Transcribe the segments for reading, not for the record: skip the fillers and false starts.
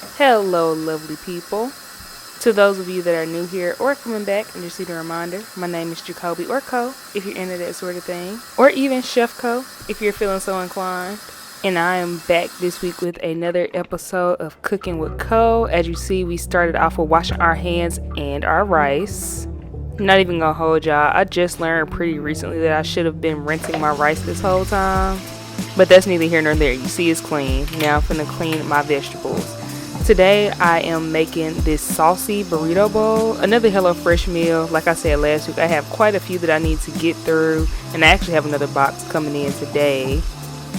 Hello, lovely people. To those of you that are new here or coming back and just need a reminder, my name is Jacoby or Co, if you're into that sort of thing, or even Chef Co, if you're feeling so inclined. And I am back this week with another episode of Cooking with Co. As you see, we started off with washing our hands and our rice. Not even gonna hold y'all, I just learned pretty recently that I should have been rinsing my rice this whole time. But that's neither here nor there. You see it's clean. Now I'm finna clean my vegetables. Today I am making this saucy burrito bowl, another HelloFresh meal. Like I said last week, I have quite a few that I need to get through, and I actually have another box coming in today.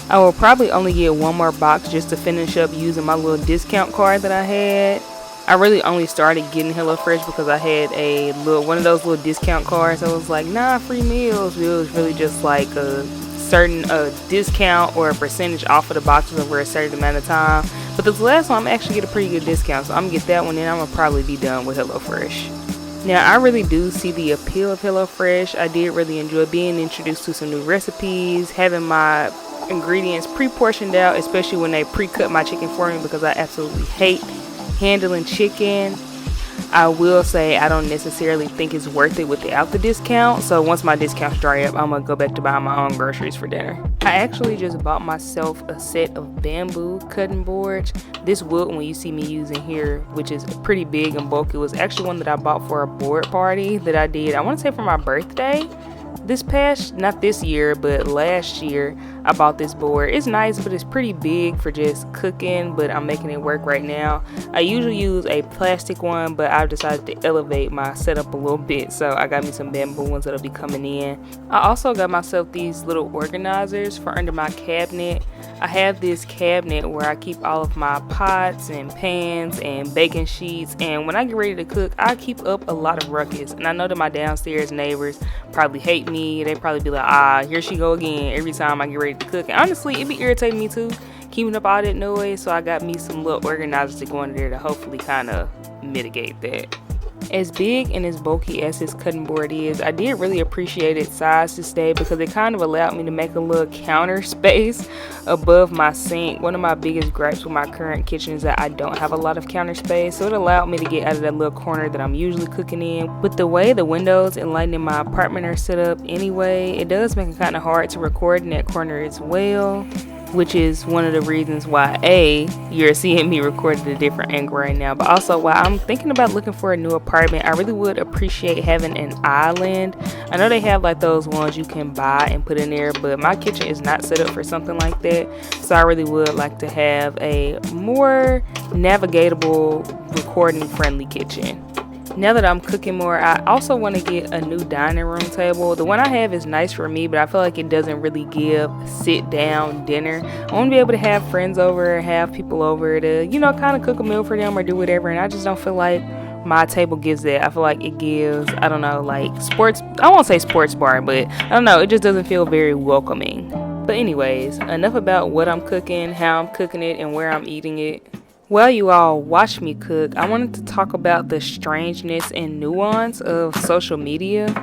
I will probably only get one more box just to finish up using my little discount card that I had. I really only started getting HelloFresh because I had one of those little discount cards. I was like, nah, free meals. It was really just like a certain discount or a percentage off of the boxes over a certain amount of time. But this last one, I'm actually get a pretty good discount, so I'm gonna get that one, and I'm gonna probably be done with HelloFresh. Now, I really do see the appeal of HelloFresh. I did really enjoy being introduced to some new recipes, having my ingredients pre-portioned out, especially when they pre-cut my chicken for me, because I absolutely hate handling chicken. I will say I don't necessarily think it's worth it without the discount. So once my discounts dry up, I'm going to go back to buying my own groceries for dinner. I actually just bought myself a set of bamboo cutting boards. This wood one you see me using here, which is pretty big and bulky, was actually one that I bought for a board party that I did, I want to say for my birthday. Not this year, but last year, I bought this board. It's nice, but it's pretty big for just cooking, but I'm making it work right now. I usually use a plastic one, but I've decided to elevate my setup a little bit, so I got me some bamboo ones that'll be coming in. I also got myself these little organizers for under my cabinet. I have this cabinet where I keep all of my pots and pans and baking sheets, and when I get ready to cook, I keep up a lot of ruckus. And I know that my downstairs neighbors probably hate me. They probably be like, here she go again every time I get ready to cook. And honestly, it be irritating me too, keeping up all that noise. So I got me some little organizers to go under there to hopefully kind of mitigate that. As big and as bulky as this cutting board is, I did really appreciate its size to stay because it kind of allowed me to make a little counter space above my sink. One of my biggest gripes with my current kitchen is that I don't have a lot of counter space, so it allowed me to get out of that little corner that I'm usually cooking in. With the way the windows and lighting in my apartment are set up anyway, it does make it kind of hard to record in that corner as well, which is one of the reasons why you're seeing me record at a different angle right now, but also why I'm thinking about looking for a new apartment. I really would appreciate having an island. I know they have like those ones you can buy and put in there, but my kitchen is not set up for something like that, so I really would like to have a more navigatable, recording friendly kitchen. Now that I'm cooking more, I also want to get a new dining room table. The one I have is nice for me, but I feel like it doesn't really give sit down dinner. I want to be able to have friends over, have people over to, kind of cook a meal for them or do whatever, and I just don't feel like my table gives that. I feel like it gives, I don't know, like I won't say sports bar, but I don't know, it just doesn't feel very welcoming. But anyways, enough about what I'm cooking, how I'm cooking it, and where I'm eating it. While you all watch me cook, I wanted to talk about the strangeness and nuance of social media.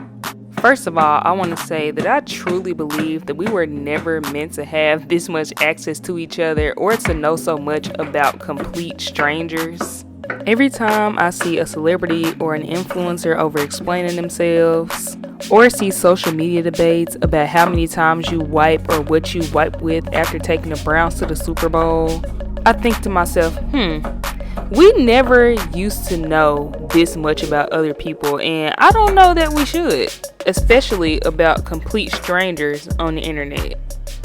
First of all, I want to say that I truly believe that we were never meant to have this much access to each other or to know so much about complete strangers. Every time I see a celebrity or an influencer over-explaining themselves, or see social media debates about how many times you wipe or what you wipe with after taking the Browns to the Super Bowl, I think to myself, we never used to know this much about other people, and I don't know that we should, especially about complete strangers on the internet.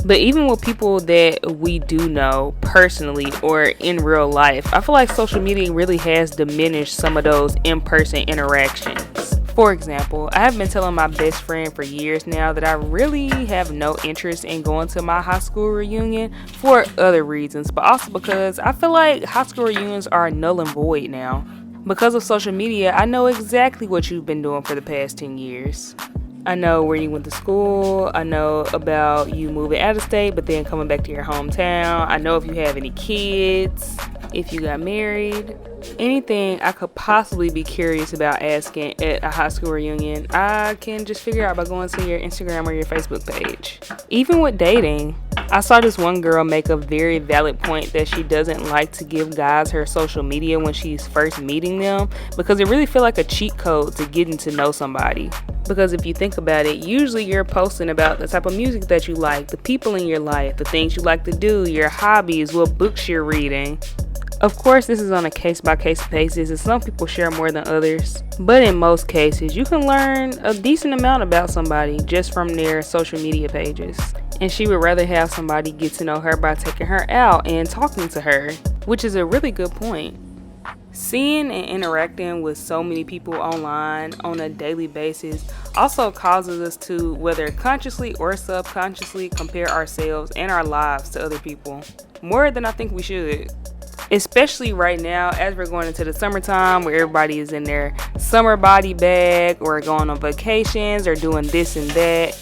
But even with people that we do know personally or in real life, I feel like social media really has diminished some of those in-person interactions. For example, I have been telling my best friend for years now that I really have no interest in going to my high school reunion for other reasons, but also because I feel like high school reunions are null and void now. Because of social media, I know exactly what you've been doing for the past 10 years. I know where you went to school. I know about you moving out of state, but then coming back to your hometown. I know if you have any kids, if you got married. Anything I could possibly be curious about asking at a high school reunion, I can just figure out by going to your Instagram or your Facebook page. Even with dating, I saw this one girl make a very valid point that she doesn't like to give guys her social media when she's first meeting them because it really feels like a cheat code to getting to know somebody. Because if you think about it, usually you're posting about the type of music that you like, the people in your life, the things you like to do, your hobbies, what books you're reading. Of course, this is on a case-by-case basis, and some people share more than others. But in most cases, you can learn a decent amount about somebody just from their social media pages. And she would rather have somebody get to know her by taking her out and talking to her, which is a really good point. Seeing and interacting with so many people online on a daily basis also causes us to, whether consciously or subconsciously, compare ourselves and our lives to other people, more than I think we should. Especially right now as we're going into the summertime where everybody is in their summer body bag or going on vacations or doing this and that.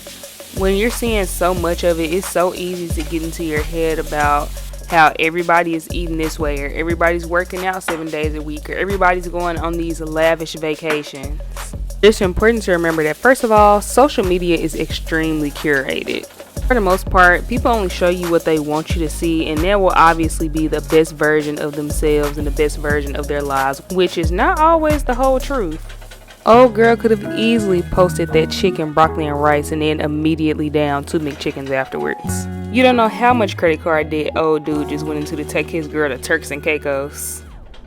When you're seeing so much of it, it's so easy to get into your head about how everybody is eating this way, or everybody's working out 7 days a week, or everybody's going on these lavish vacations. It's important to remember that, first of all, social media is extremely curated. For the most part, people only show you what they want you to see, and that will obviously be the best version of themselves and the best version of their lives, which is not always the whole truth. Old girl could have easily posted that chicken, broccoli, and rice and then immediately down 2 McChickens afterwards. You don't know how much credit card debt old dude just went into to take his girl to Turks and Caicos.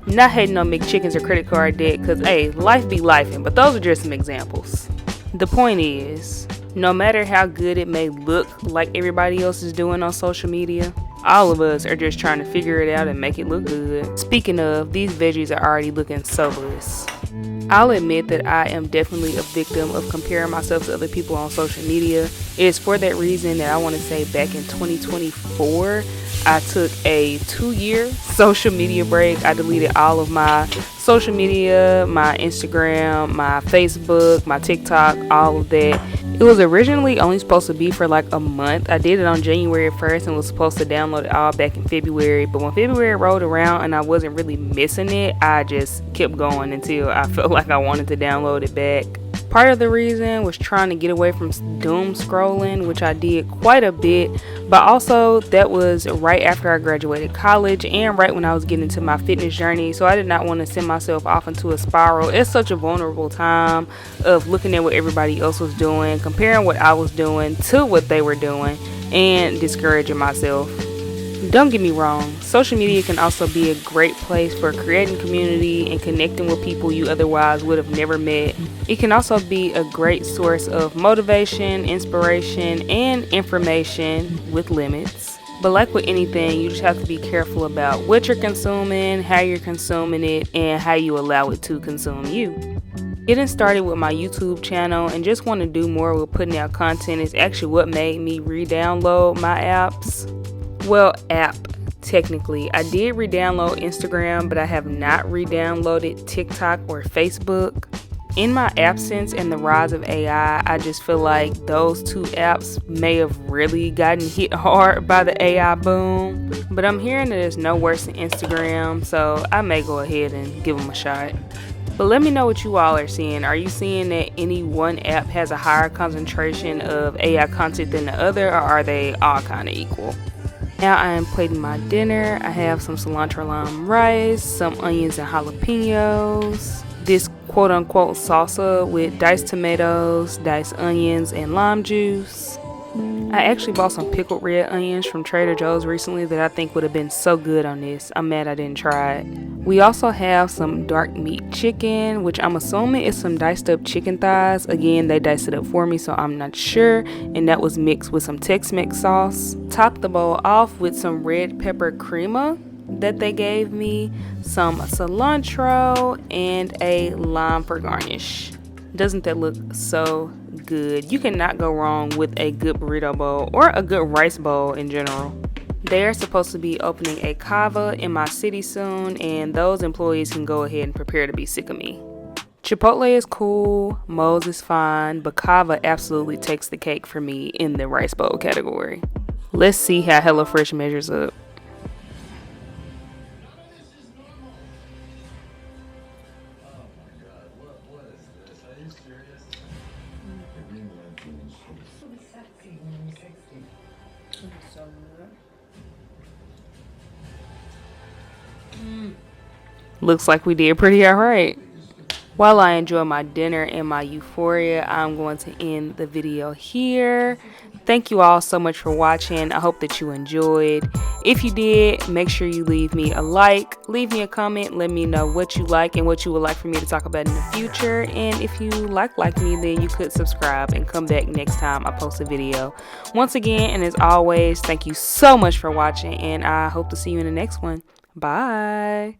Not hating on McChickens or credit card debt, cause hey, life be lifing, but those are just some examples. The point is, no matter how good it may look like everybody else is doing on social media, all of us are just trying to figure it out and make it look good. Speaking of, these veggies are already looking so bliss. I'll admit that I am definitely a victim of comparing myself to other people on social media. It's for that reason that I want to say back in 2024, I took a 2-year social media break. I deleted all of my social media, my Instagram, my Facebook, my TikTok, all of that. It was originally only supposed to be for like a month. I did it on January 1st and was supposed to download it all back in February. But when February rolled around and I wasn't really missing it, I just kept going until I felt like I wanted to download it back. Part of the reason was trying to get away from doom scrolling, which I did quite a bit, but also that was right after I graduated college and right when I was getting into my fitness journey, so I did not want to send myself off into a spiral. It's such a vulnerable time of looking at what everybody else was doing, comparing what I was doing to what they were doing, and discouraging myself. Don't get me wrong, social media can also be a great place for creating community and connecting with people you otherwise would have never met. It can also be a great source of motivation, inspiration, and information with limits. But like with anything, you just have to be careful about what you're consuming, how you're consuming it, and how you allow it to consume you. Getting started with my YouTube channel and just want to do more with putting out content is actually what made me re-download my apps. Well, app, technically. I did re-download Instagram, but I have not re-downloaded TikTok or Facebook. In my absence and the rise of AI, I just feel like those two apps may have really gotten hit hard by the AI boom. But I'm hearing that it's no worse than Instagram, so I may go ahead and give them a shot. But let me know what you all are seeing. Are you seeing that any one app has a higher concentration of AI content than the other, or are they all kind of equal? Now I am plating my dinner. I have some cilantro lime rice, some onions and jalapenos, this quote unquote salsa with diced tomatoes, diced onions, and lime juice. I actually bought some pickled red onions from Trader Joe's recently that I think would have been so good on this. I'm mad I didn't try it. We also have some dark meat chicken, which I'm assuming is some diced up chicken thighs. Again, they diced it up for me, so I'm not sure. And that was mixed with some Tex-Mex sauce. Top the bowl off with some red pepper crema that they gave me, some cilantro, and a lime for garnish. Doesn't that look so good? You cannot go wrong with a good burrito bowl or a good rice bowl in general. They are supposed to be opening a Cava in my city soon, and those employees can go ahead and prepare to be sick of me. Chipotle is cool, Moe's is fine, but Cava absolutely takes the cake for me in the rice bowl category. Let's see how HelloFresh measures up. So good. Looks like we did pretty alright. While I enjoy my dinner and my euphoria, I'm going to end the video here. Thank you all so much for watching. I hope that you enjoyed. If you did, make sure you leave me a like, leave me a comment, let me know what you like and what you would like for me to talk about in the future. And if you like me, then you could subscribe and come back next time I post a video. Once again, and as always, thank you so much for watching, and I hope to see you in the next one. Bye.